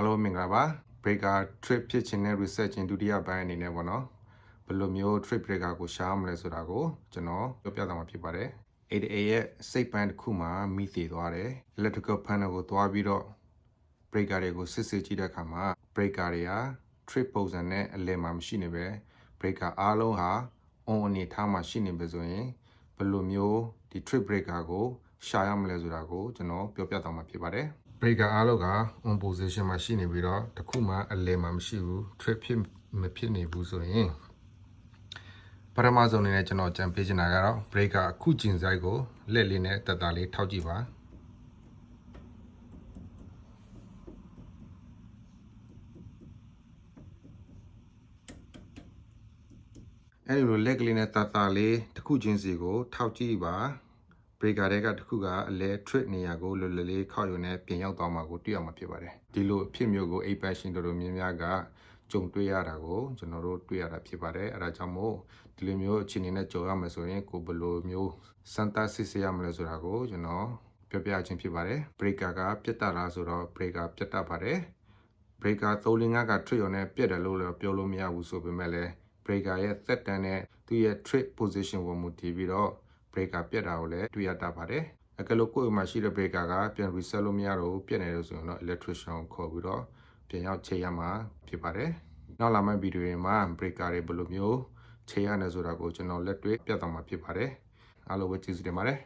Hello မင်္ဂလာပါ breaker trip ဖြစ်ခြင်းနဲ့ research ဒုတိယပိုင်းအနေနဲ့ပေါ့နော်ဘယ်လိုမျိုး trip breaker ကိုရှားမလဲဆိုတာကိုကျွန်တော်ပြောပြသွားမှာဖြစ်ပါတယ် ADA ရဲ့စိတ်ပန်းတစ်ခုမှာမိသေးသွားတယ် electrical panel ကိုသွားပြီးတော့ breaker တွေကိုစစ်စစ်ကြည့်တဲ့အခါမှာ breaker တွေက trip ပုံစံနဲ့အလယ်မှာမရှိနေပဲ breaker အားလုံးဟာ on အနေထားမှာရှိနေပဲဆိုရင်ဘယ်လိုမျိုးဒီ trip breaker ကိုရှာရမလဲဆိုတာကိုကျွန်တော်ပြောပြသွားမှာဖြစ်ပါတယ်breaker အားလုံးက on position မှာရှိနေပြီးတော့တခုမှအလယ်မှာမရှိဘူး trip ဖြစ်နေဘူးဆိုရင်ပထမဆုံးအနေနဲ့ကျွန်တော်ကြံပေးချင်တာကတော့ breaker အခုကျင်စိုက်ကိုလက်လေးနဲ့တက်တာလေးထောက်ကြည့်ပါအဲဒီလိုလက်ကလေးနဲ့တက်တာလေးတစ်ခုချင်းစီကိုထောက်ကြည့်ပါ breaker တွေကတခုကအလဲ trip နေရာကိုလွယ်လွယ်လေးခောက်ရုံနဲ့ပြင်ရောက်သွားမှာကိုတွေ့ရမှာဖြစ်ပါတယ်ဒီလိုအဖြစ်မျိုးကိုအိပ်ပတ်ရှင်တို့များများကကြုံတွေ့ရတာကိုကျွန်တော်တို့တွေ့ရတာဖြစ်ပါတယ်အဲဒါကြောင့်မို့ဒီလိုမျိုးအခြေအနေနဲ့ကြုံရမယ်ဆိုရင်ကိုဘယ်လိုမျိုးစမ်းသပ်စစ်ဆေးရမလဲဆိုတာကိုကျွန်တော်ပြောပြခြင်းဖြစ်ပါတယ် breaker ကပြတ်တာလားဆိုတော့ breaker ပြတ်တတ်ပါတယ် breaker 3-5က trip ရုံနဲ့ပြတ်တယ်လို့လည်းပြောလို့မရဘူးဆိုပေမဲ့လည်း breaker ရဲ့သက်တမ်းနဲ့သူ့ရဲ့ trip position ကိုမူတည်ပြီးတော့ breaker ပြတ်တာကိုလည်းတွေ့ရတတ်ပါတယ်အကယ်လို့ကိုယ့်အိမ်မှာရှိတဲ့ breaker ကပြန် reset လို့မရတော့ဘူးပြတ်နေလို့ဆိုရင်တော့ electrician ကိုခေါ်ပြီးတော့ပြန်ရောက်ချိန်ရမှာဖြစ်ပါတယ်နောက်လာမယ့်ဗီဒီယိုတွေမှာ breaker တွေဘယ်လိုမျိုးချိန်ရလဲဆိုတာကိုကျွန်တော်လက်တွေ့ပြသမှာဖြစ်ပါတယ်အားလုံးပဲကျေးဇူးတင်ပါတယ်